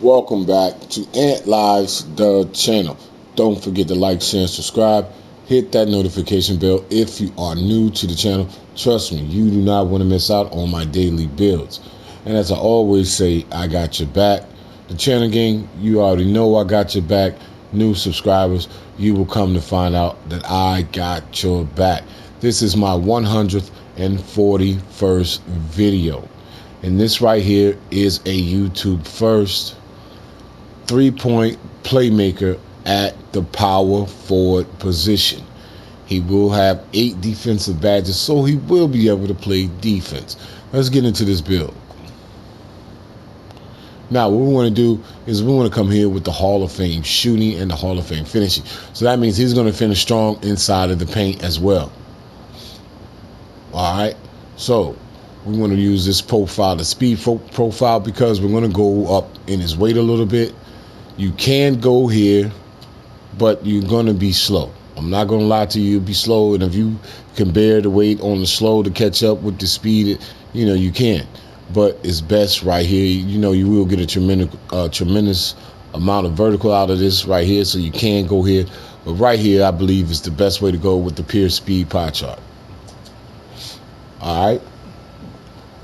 Welcome back to Ant Lives, the channel. Don't forget to like, share, and subscribe. Hit that notification bell if you are new to the channel. Trust me, you do not want to miss out on my daily builds. And as I always say, I got your back. The channel gang, you already know I got your back. New subscribers, you will come to find out that I got your back. This is my 141st video. And this right here is a YouTube first 3-point playmaker at the power forward position. He will have 8 defensive badges, so he will be able to play defense. Let's get into this build. Now, what we want to do is we want to come here with the Hall of Fame shooting and the Hall of Fame finishing. So that means he's going to finish strong inside of the paint as well. All right. So we want to use this profile, the speed profile, because we're going to go up in his weight a little bit. You can go here, but you're going to be slow. I'm not going to lie to you, you'll be slow. And if you can bear the weight on the slow to catch up with the speed, you can. But it's best right here. You will get a tremendous amount of vertical out of this right here, so you can go here. But right here, I believe, is the best way to go with the pure speed pie chart. All right.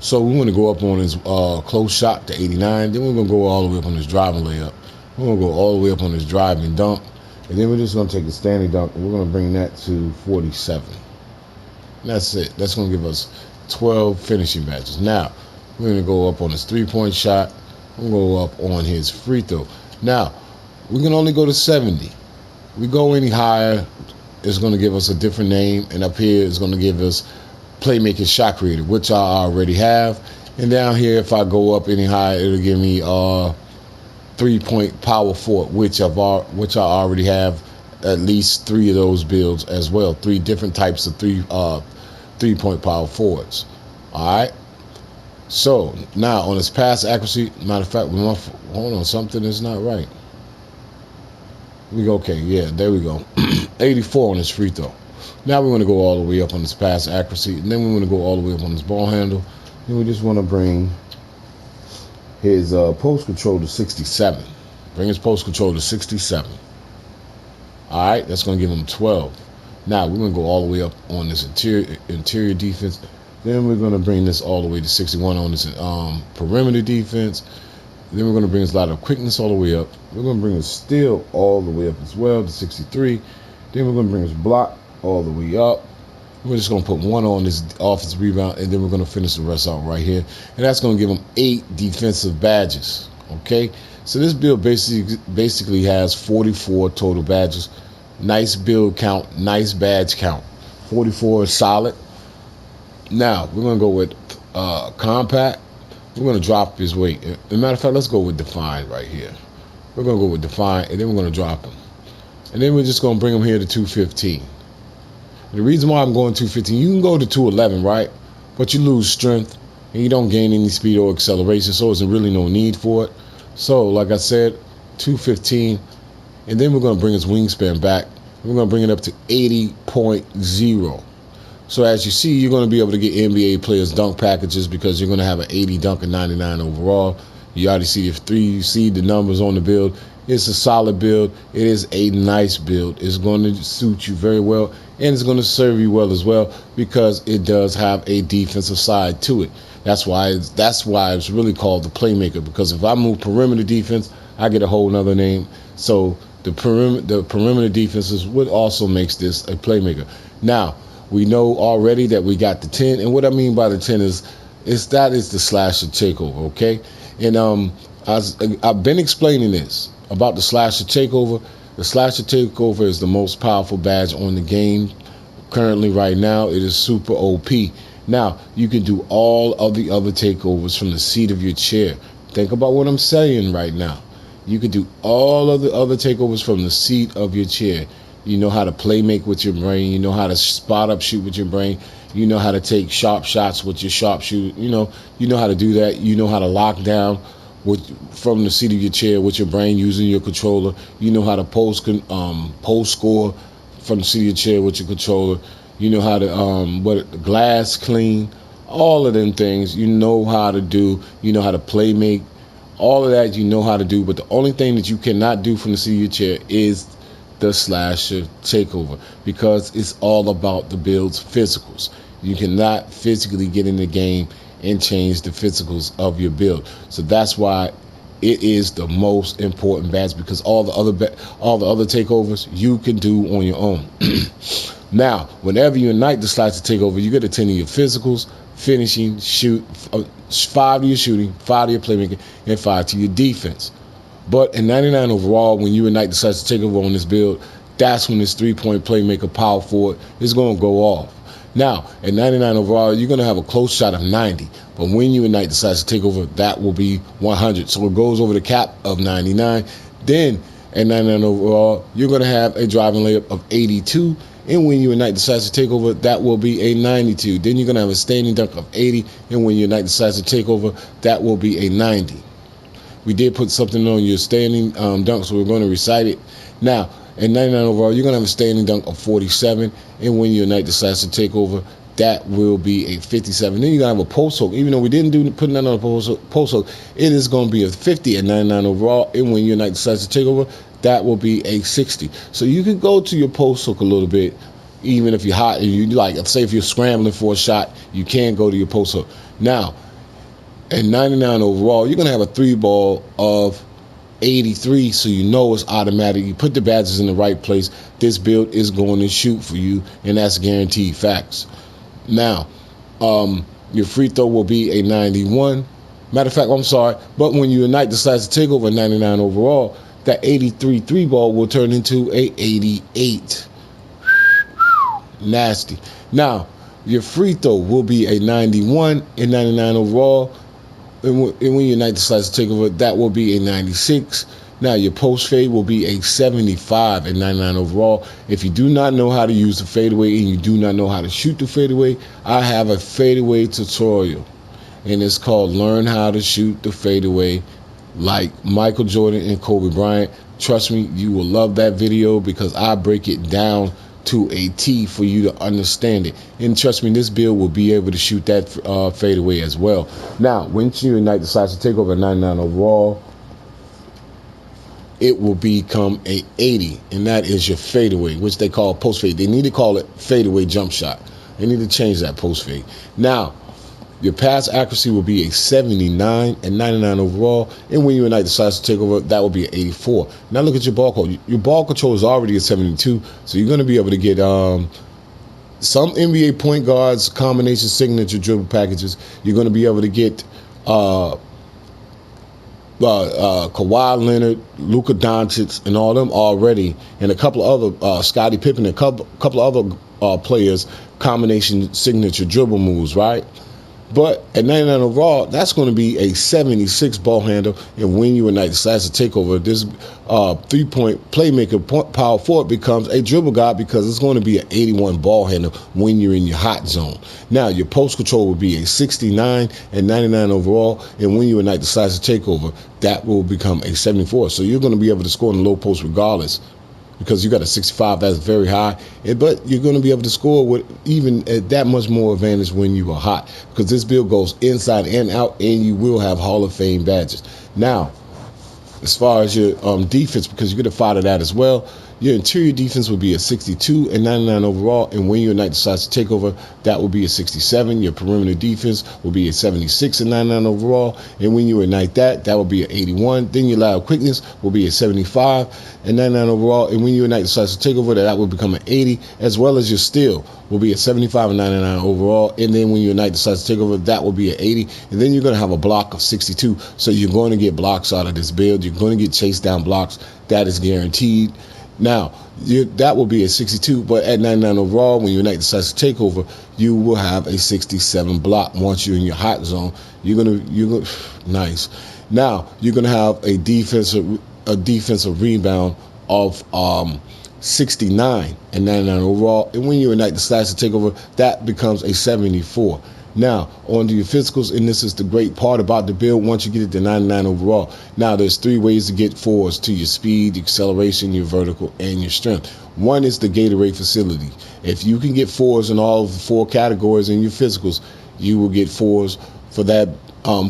So we want to go up on his close shot to 89. Then we're going to go all the way up on his driving layup. We're going to go all the way up on his driving dunk. And then we're just going to take the standing dunk, and we're going to bring that to 47. And that's it. That's going to give us 12 finishing badges. Now, we're going to go up on his three-point shot. We're going to go up on his free throw. Now, we can only go to 70. We go any higher, it's going to give us a different name. And up here, it's going to give us Playmaker Shot Creator, which I already have. And down here, if I go up any higher, it'll give me 3-point power forward, which I already have at least 3 of those builds as well. 3 different types of 3-point power forwards. All right. So now on his pass accuracy, matter of fact, hold on, something is not right. Okay, yeah, there we go. 84 on his free throw. Now we want to go all the way up on his pass accuracy, and then we want to go all the way up on his ball handle. And we just want to bring his post control to 67. Bring his post control to 67. All right, that's going to give him 12. Now we're going to go all the way up on this interior defense. Then we're going to bring this all the way to 61 on this perimeter defense. Then we're going to bring his lateral quickness all the way up. We're going to bring his steal all the way up as well to 63. Then we're going to bring his block all the way up. We're just going to put 1 on his offensive rebound, and then we're going to finish the rest out right here. And that's going to give him 8 defensive badges. Okay, so this build basically has 44 total badges. Nice build count, nice badge count. 44 is solid. Now we're going to go with compact. We're going to drop his weight. As a matter of fact, let's go with define right here. We're going to go with define, and then we're going to drop him. And then we're just going to bring him here to 215. The reason why I'm going 215, you can go to 211, right? But you lose strength, and you don't gain any speed or acceleration, so there's really no need for it. So, like I said, 215. And then we're going to bring his wingspan back. We're going to bring it up to 80.0. So as you see, you're going to be able to get NBA players dunk packages because you're going to have an 80 dunk and 99 overall. You already see you see the numbers on the build. It's a solid build. It is a nice build. It's going to suit you very well, and it's going to serve you well as well because it does have a defensive side to it. That's why it's really called the Playmaker, because if I move perimeter defense, I get a whole nother name. So the perimeter defense is what also makes this a Playmaker. Now, we know already that we got the 10, and what I mean by the 10 is that is the slasher takeover, okay? And I've been explaining this about the slasher takeover. The slasher takeover is the most powerful badge on the game currently right now. It is super OP. Now, you can do all of the other takeovers from the seat of your chair. Think about what I'm saying right now. You can do all of the other takeovers from the seat of your chair. You know how to play make with your brain. You know how to spot up shoot with your brain. You know how to take sharp shots with your sharp shoot. You know how to do that. You know how to lock down from the seat of your chair with your brain using your controller. You know how to post score from the seat of your chair with your controller. You know how to glass clean. All of them things you know how to do. You know how to play make All of that you know how to do, but the only thing that you cannot do from the seat of your chair is the slasher takeover, because it's all about the build's physicals. You cannot physically get in the game and change the physicals of your build. So that's why it is the most important badge, because all the other takeovers you can do on your own. Now, whenever you ignite the slasher takeover, you get a 10 of your physicals, finishing, shoot, 5 to your shooting, 5 to your playmaking, and 5 to your defense. But in 99 overall, when you ignite the slasher takeover on this build, that's when this 3-point playmaker power forward is going to go off. Now, at 99 overall, you're going to have a close shot of 90. But when you ignite the slasher takeover, that will be 100. So it goes over the cap of 99. Then at 99 overall, you're going to have a driving layup of 82. And when you ignite the slasher takeover, that will be a 92. Then you're going to have a standing dunk of 80. And when you ignite the slasher takeover, that will be a 90. We did put something on your standing dunk, so we're going to recite it. Now, at 99 overall, you're going to have a standing dunk of 47. And when you ignite the slasher takeover, that will be a 57. Then you're going to have a post hook. Even though we didn't put that on a post hook, it is going to be a 50 at 99 overall. And when you ignite the slasher takeover, that will be a 60. So you can go to your post hook a little bit, even if you're hot. And you like, say if you're scrambling for a shot, you can go to your post hook. Now, at 99 overall, you're going to have a 3-ball of 83, so you know it's automatic. You put the badges in the right place, this build is going to shoot for you, and that's guaranteed facts. Now, your free throw will be a 91. Matter of fact, I'm sorry, but when you ignite the slasher takeover at 99 overall, that 83 3-ball will turn into a 88. Nasty. Now, your free throw will be a 91 and 99 overall. And when you ignite the slasher takeover, that will be a 96. Now, your post fade will be a 75 and 99 overall. If you do not know how to use the fadeaway and you do not know how to shoot the fadeaway, I have a fadeaway tutorial. And it's called Learn How to Shoot the Fadeaway Like Michael Jordan and Kobe Bryant. Trust me, you will love that video because I break it down to a T for you to understand it. And trust me, this build will be able to shoot that fadeaway as well. Now, once you ignite the slasher takeover at 99 overall, it will become a 80, and that is your fadeaway, which they call post fade. They need to call it fadeaway jump shot. They need to change that post fade. Now, your pass accuracy will be a 79 and 99 overall. And when you ignite the slasher takeover, that will be an 84. Now look at your ball control. Your ball control is already a 72. So you're going to be able to get some NBA point guards combination signature dribble packages. You're going to be able to get Kawhi Leonard, Luka Doncic, and all them already, and a couple of other Scottie Pippen, and a couple of other players combination signature dribble moves, right? But at 99 overall, that's going to be a 76 ball handle. And when you ignite the slasher takeover, this 3-point playmaker power forward becomes a dribble guy because it's going to be an 81 ball handle when you're in your hot zone. Now, your post control will be a 69 and 99 overall. And when you ignite the slasher takeover, that will become a 74. So you're going to be able to score in the low post regardless, because you got a 65, that's very high. But you're going to be able to score with even at that much more advantage when you are hot, because this build goes inside and out, and you will have Hall of Fame badges. Now, as far as your defense, because you get a 5 of that as well, your interior defense will be a 62 and 99 overall. And when you ignite the slasher takeover, that will be a 67. Your perimeter defense will be a 76 and 99 overall. And when you ignite that, that will be an 81. Then your lateral quickness will be a 75 and 99 overall. And when you ignite the slasher takeover, that will become an 80, as well as your steal will be a 75 and 99 overall. And then when you ignite the slasher takeover, that will be an 80. And then you're going to have a block of 62. So you're going to get blocks out of this build. You're going to get chase down blocks. That is guaranteed. Now, that will be a 62, but at 99 overall, when you ignite the slasher takeover, you will have a 67 block. Once you're in your hot zone, you're gonna nice. Now you're gonna have a defensive rebound of 69 and 99 overall. And when you ignite the slasher takeover, that becomes a 74. Now, on to your physicals, and this is the great part about the build once you get it to 99 overall. Now, there's 3 ways to get 4s to your speed, your acceleration, your vertical, and your strength. One is the Gatorade facility. If you can get 4s in all of the 4 categories in your physicals, you will get 4s for that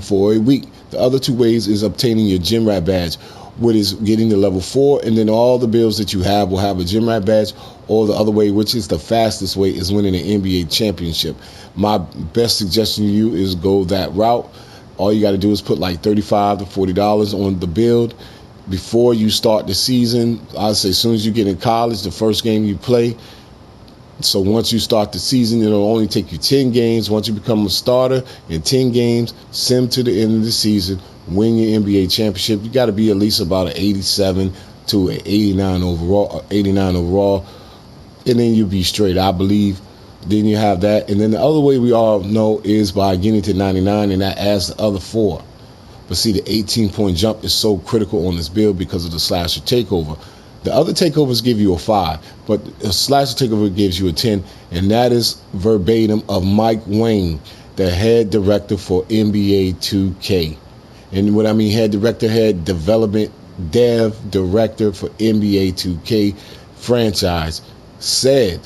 for a week. The other two ways is obtaining your gym rat badge, which is getting to level 4, and then all the builds that you have will have a gym rat badge. Or the other way, which is the fastest way, is winning an NBA championship. My best suggestion to you is go that route. All you got to do is put like $35 to $40 on the build before you start the season. I'd say as soon as you get in college, the first game you play. So once you start the season, it'll only take you 10 games. Once you become a starter in 10 games, sim to the end of the season, win your NBA championship. You got to be at least about an 87 to an 89 overall, and then you'll be straight, I believe. Then you have that. And then the other way we all know is by getting to 99, and that adds the other 4. But see, the 18-point jump is so critical on this build because of the slasher takeover. The other takeovers give you a 5, but a slasher takeover gives you a 10, and that is verbatim of Mike Wang, the head director for NBA 2K. And what I mean head director, head development dev director for NBA 2K franchise, said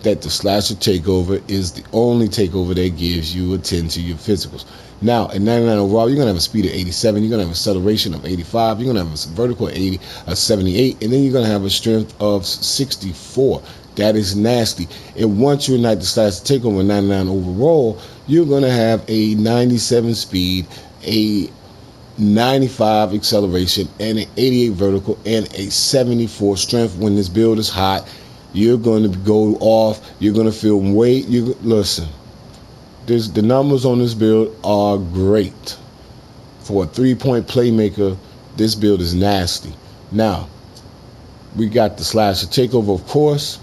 that the slasher takeover is the only takeover that gives you a 10 to your physicals. Now, at 99 overall, you're going to have a speed of 87. You're going to have an acceleration of 85. You're going to have a vertical of 80, a 78. And then you're going to have a strength of 64. That is nasty. And once you ignite the slasher takeover 99 overall, you're going to have a 97 speed, a 95 acceleration, and an 88 vertical, and a 74 strength. When this build is hot, you're going to go off. You're going to feel weight. Listen. The numbers on this build are great. For a 3-point playmaker, this build is nasty. Now, we got the slasher takeover, of course.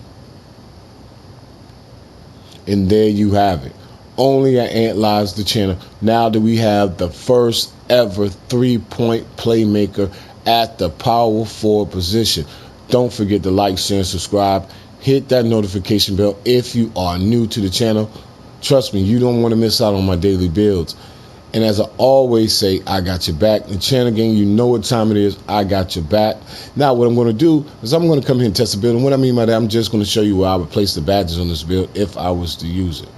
And there you have it. Only at Ant Lives the channel. Now that we have the first ever 3-point playmaker at the power forward position. Don't forget to like, share, and subscribe. Hit that notification bell if you are new to the channel. Trust me, you don't want to miss out on my daily builds. And as I always say, I got your back. The channel gang, you know what time it is. I got your back. Now, what I'm going to do is I'm going to come here and test the build. And what I mean by that, I'm just going to show you where I would place the badges on this build if I was to use it.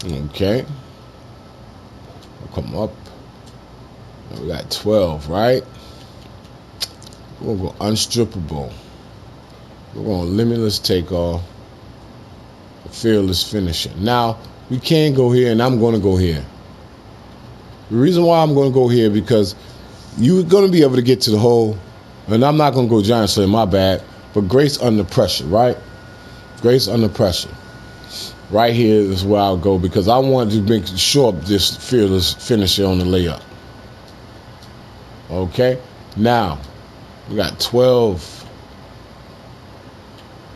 Okay. I'll come up. We got 12, right? We're going to go unstrippable. We're going to limitless takeoff. Fearless finisher. Now, we can go here, and I'm going to go here. The reason why I'm going to go here because you're going to be able to get to the hole, and I'm not going to go giant slam, my bad, but grace under pressure, right? Grace under pressure. Right here is where I'll go because I want to make sure this fearless finisher on the layup. Okay? Now, we got 12.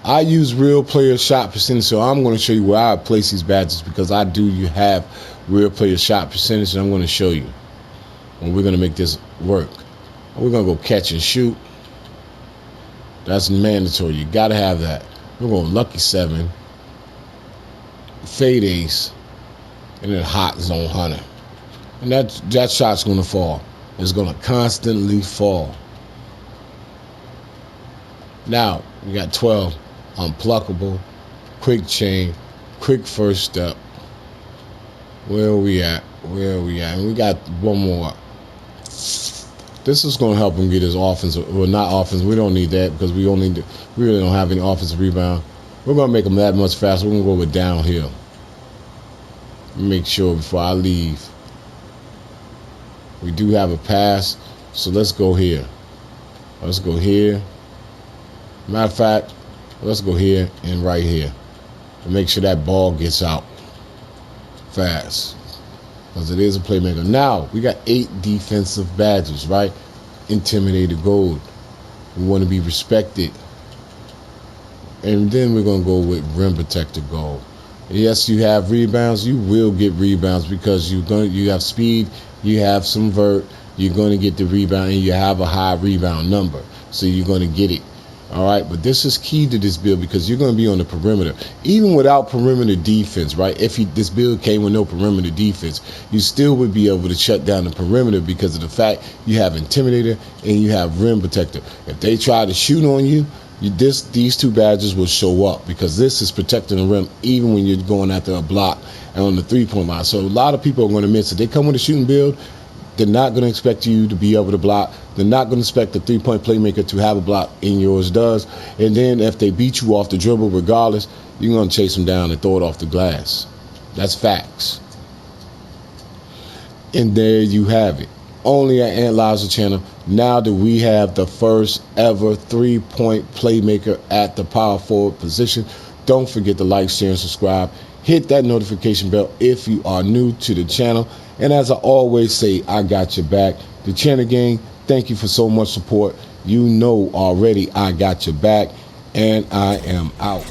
I use real player shot percentage, so I'm going to show you where I place these badges because you have real player shot percentage, and I'm going to show you. And we're going to make this work. We're going to go catch and shoot. That's mandatory. You got to have that. We're going lucky 7, fade ace, and then hot zone hunter. And that shot's going to fall. It's going to constantly fall. Now, we got 12. Unpluckable, quick chain, quick first step. Where are we at? And we got one more. This is going to help him get his offense. Well, not offense. We don't need that because we really don't have any offensive rebound. We're going to make him that much faster. We're going to go with downhill. Make sure before I leave. We do have a pass, so let's go here. Let's go here. Matter of fact, let's go here and right here. And make sure that ball gets out fast. Because it is a playmaker. Now, we got 8 defensive badges, right? Intimidator gold. We want to be respected. And then we're going to go with rim protector gold. Yes, you have rebounds. You will get rebounds because you have speed, you have some vert, you're going to get the rebound, and you have a high rebound number. So you're going to get it. All right, but this is key to this build because you're going to be on the perimeter. Even without perimeter defense, right? If this build came with no perimeter defense, you still would be able to shut down the perimeter because of the fact you have Intimidator and you have Rim Protector. If they try to shoot on you, These two badges will show up because this is protecting the rim even when you're going after a block and on the three-point line. So a lot of people are going to miss it. They come with a shooting build. They're not going to expect you to be able to block. They're not going to expect the three-point playmaker to have a block, and yours does. And then if they beat you off the dribble regardless, you're going to chase them down and throw it off the glass. That's facts. And there you have it. Only at Ant Liza channel. Now that we have the first ever three-point playmaker at the power forward position. Don't forget to like, share, and subscribe. Hit that notification bell if you are new to the channel. And as I always say, I got your back. The channel gang, thank you for so much support. You know already I got your back. And I am out.